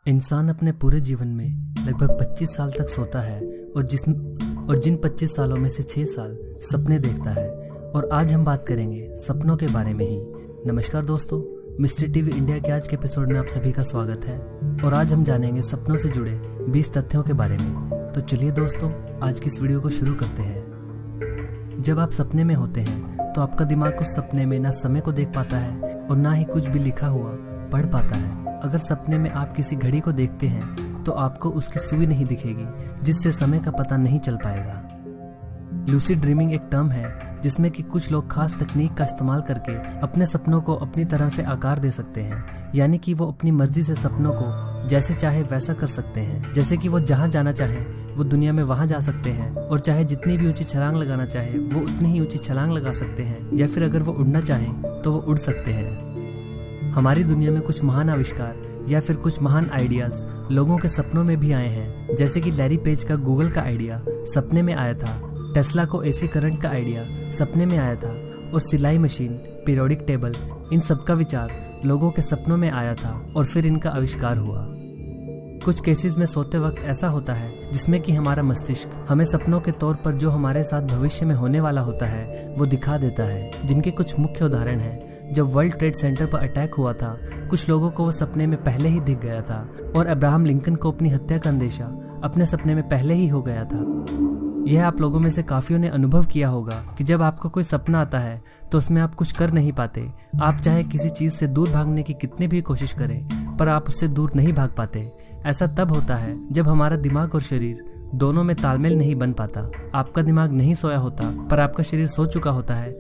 इंसान अपने पूरे जीवन में लगभग 25 साल तक सोता है और जिन 25 सालों में से 6 साल सपने देखता है। और आज हम बात करेंगे सपनों के बारे में ही। नमस्कार दोस्तों, मिस्टर टीवी इंडिया के आज के एपिसोड में आप सभी का स्वागत है और आज हम जानेंगे सपनों से जुड़े 20 तथ्यों के बारे में। तो चलिए दोस्तों, आज की इस वीडियो को शुरू करते हैं। जब आप सपने में होते हैं तो आपका दिमाग उस सपने में ना समय को देख पाता है और ना ही कुछ भी लिखा हुआ पढ़ पाता है। अगर सपने में आप किसी घड़ी को देखते हैं तो आपको उसकी सुई नहीं दिखेगी, जिससे समय का पता नहीं चल पाएगा। लूसिड ड्रीमिंग एक टर्म है जिसमें कि कुछ लोग खास तकनीक का इस्तेमाल करके अपने सपनों को अपनी तरह से आकार दे सकते हैं, यानी कि वो अपनी मर्जी से सपनों को जैसे चाहे वैसा कर सकते हैं। जैसे कि वो जहाँ जाना चाहे वो दुनिया में वहाँ जा सकते हैं, और चाहे जितनी भी ऊंची छलांग लगाना चाहे वो उतनी ही ऊंची छलांग लगा सकते हैं, या फिर अगर वो उड़ना चाहें तो वो उड़ सकते हैं। हमारी दुनिया में कुछ महान आविष्कार या फिर कुछ महान आइडियाज लोगों के सपनों में भी आए हैं, जैसे कि लैरी पेज का गूगल का आइडिया सपने में आया था, टेस्ला को एसी करंट का आइडिया सपने में आया था, और सिलाई मशीन, पीरियोडिक टेबल, इन सब का विचार लोगों के सपनों में आया था और फिर इनका आविष्कार हुआ। कुछ केसेस में सोते वक्त ऐसा होता है जिसमें कि हमारा मस्तिष्क हमें सपनों के तौर पर जो हमारे साथ भविष्य में होने वाला होता है वो दिखा देता है, जिनके कुछ मुख्य उदाहरण हैं। जब वर्ल्ड ट्रेड सेंटर पर अटैक हुआ था, कुछ लोगों को वो सपने में पहले ही दिख गया था, और अब्राहम लिंकन को अपनी हत्या का अंदेशा अपने सपने में पहले ही हो गया था। यह आप लोगों में से काफियों ने अनुभव किया होगा कि जब आपको कोई सपना आता है तो उसमें आप कुछ कर नहीं पाते। आप चाहे किसी चीज से दूर भागने की कितनी भी कोशिश करें, पर आप उससे दूर नहीं भाग पाते। ऐसा तब होता है जब हमारा दिमाग और शरीर दोनों में तालमेल नहीं बन पाता। आपका दिमाग नहीं सोया होता पर आपका शरीर सो चुका होता है।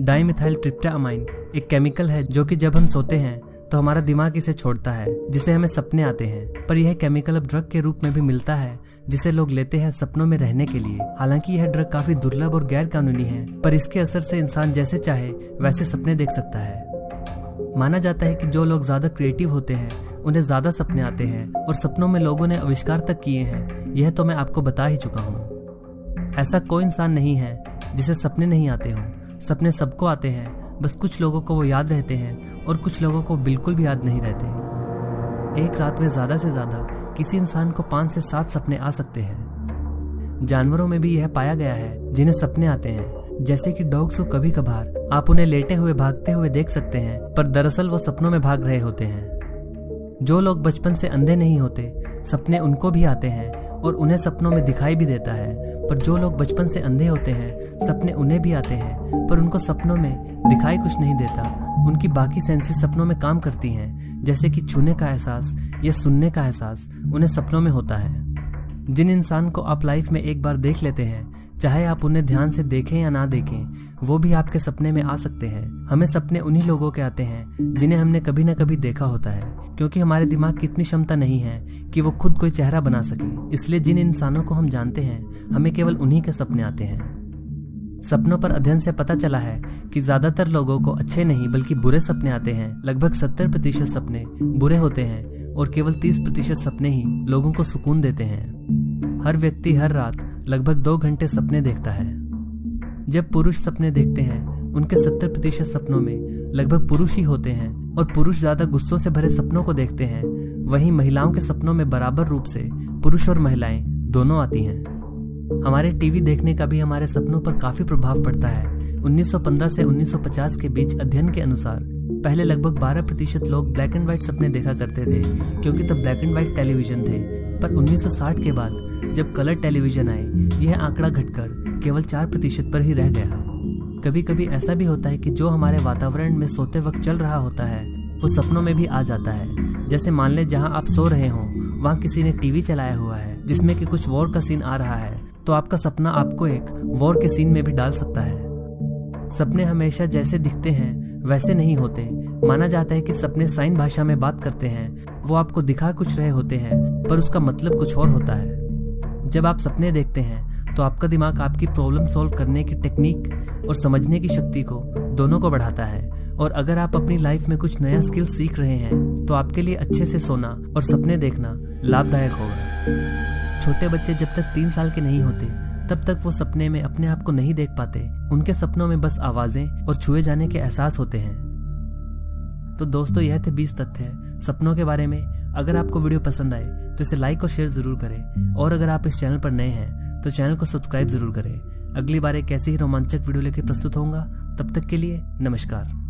डाइमिथाइल ट्रिप्टामाइन एक केमिकल है जो कि जब हम सोते हैं तो हमारा दिमाग इसे छोड़ता है, जिसे हमें सपने आते हैं। पर यह केमिकल अब ड्रग के रूप में भी मिलता है, जिसे लोग लेते हैं सपनों में रहने के लिए। हालांकि यह ड्रग काफी दुर्लभ और गैर कानूनी है, पर इसके असर से इंसान जैसे चाहे वैसे सपने देख सकता है। माना जाता है कि जो लोग ज्यादा क्रिएटिव होते हैं उन्हें ज्यादा सपने आते हैं, और सपनों में लोगों ने आविष्कार तक किए हैं। यह तो मैं आपको बता ही चुका हूँ। ऐसा कोई इंसान नहीं है जिसे सपने नहीं आते हों। सपने सबको आते हैं, बस कुछ लोगों को वो याद रहते हैं और कुछ लोगों को बिल्कुल भी याद नहीं रहते। एक रात में ज्यादा से ज्यादा किसी इंसान को 5 से 7 सपने आ सकते हैं। जानवरों में भी यह पाया गया है जिन्हें सपने आते हैं, जैसे कि डॉग्स को कभी कभार आप उन्हें लेटे हुए भागते हुए देख सकते हैं, पर दरअसल वो सपनों में भाग रहे होते हैं। जो लोग बचपन से अंधे नहीं होते, सपने उनको भी आते हैं और उन्हें सपनों में दिखाई भी देता है। पर जो लोग बचपन से अंधे होते हैं, सपने उन्हें भी आते हैं पर उनको सपनों में दिखाई कुछ नहीं देता। उनकी बाकी सेंसेस सपनों में काम करती हैं, जैसे कि छूने का एहसास या सुनने का एहसास उन्हें सपनों में होता है। जिन इंसान को आप लाइफ में एक बार देख लेते हैं, चाहे आप उन्हें ध्यान से देखें या ना देखें, वो भी आपके सपने में आ सकते हैं। हमें सपने उन्हीं लोगों के आते हैं जिन्हें हमने कभी न कभी देखा होता है, क्योंकि हमारे दिमाग की इतनी क्षमता नहीं है कि वो खुद कोई चेहरा बना सके। इसलिए जिन इंसानों को हम जानते हैं, हमें केवल उन्हीं के सपने आते हैं। सपनों पर अध्ययन से पता चला है कि ज्यादातर लोगों को अच्छे नहीं बल्कि बुरे सपने आते हैं। लगभग 70% सपने बुरे होते हैं और केवल 30% सपने ही लोगों को सुकून देते हैं। हर व्यक्ति हर रात लगभग 2 घंटे सपने देखता है। जब पुरुष सपने देखते हैं, उनके 70% सपनों में लगभग पुरुष ही होते हैं, और पुरुष ज्यादा गुस्सों से भरे सपनों को देखते हैं। वहीं महिलाओं के सपनों में बराबर रूप से पुरुष और महिलाएं दोनों आती हैं। हमारे टीवी देखने का भी हमारे सपनों पर काफी प्रभाव पड़ता है। 1915 से 1950 के बीच अध्ययन के अनुसार पहले लगभग 12% लोग ब्लैक एंड व्हाइट सपने देखा करते थे, क्योंकि तब ब्लैक एंड व्हाइट टेलीविजन थे। पर 1960 के बाद जब कलर टेलीविजन आए, यह आंकड़ा घटकर केवल 4% पर ही रह गया। कभी कभी ऐसा भी होता है कि जो हमारे वातावरण में सोते वक्त चल रहा होता है वो सपनों में भी आ जाता है। जैसे मान ले जहाँ आप सो रहे हो वहाँ किसी ने टीवी चलाया हुआ है जिसमें कि कुछ वॉर का सीन आ रहा है, तो आपका सपना आपको एक वॉर के सीन में भी डाल सकता है। सपने हमेशा जैसे दिखते हैं वैसे नहीं होते। माना जाता है कि सपने साइन भाषा में बात करते हैं। वो आपको दिखा कुछ रहे होते हैं पर उसका मतलब कुछ और होता है। जब आप सपने देखते हैं तो आपका दिमाग आपकी प्रॉब्लम सॉल्व करने की टेक्निक और समझने की शक्ति को दोनों को बढ़ाता है। और अगर आप अपनी लाइफ में कुछ नया स्किल सीख रहे हैं तो आपके लिए अच्छे से सोना और सपने देखना लाभदायक होगा। छोटे बच्चे जब तक 3 साल के नहीं होते तब तक वो सपने में अपने आप को नहीं देख पाते। उनके सपनों में बस आवाजें और छुए जाने के एहसास होते हैं। तो दोस्तों यह थे 20 तथ्य सपनों के बारे में। अगर आपको वीडियो पसंद आए तो इसे लाइक और शेयर ज़रूर करें, और अगर आप इस चैनल पर नए हैं तो चैनल को सब्सक्राइब ज़रूर करें। अगली बार एक ऐसी ही रोमांचक वीडियो लेकर प्रस्तुत होऊंगा। तब तक के लिए नमस्कार।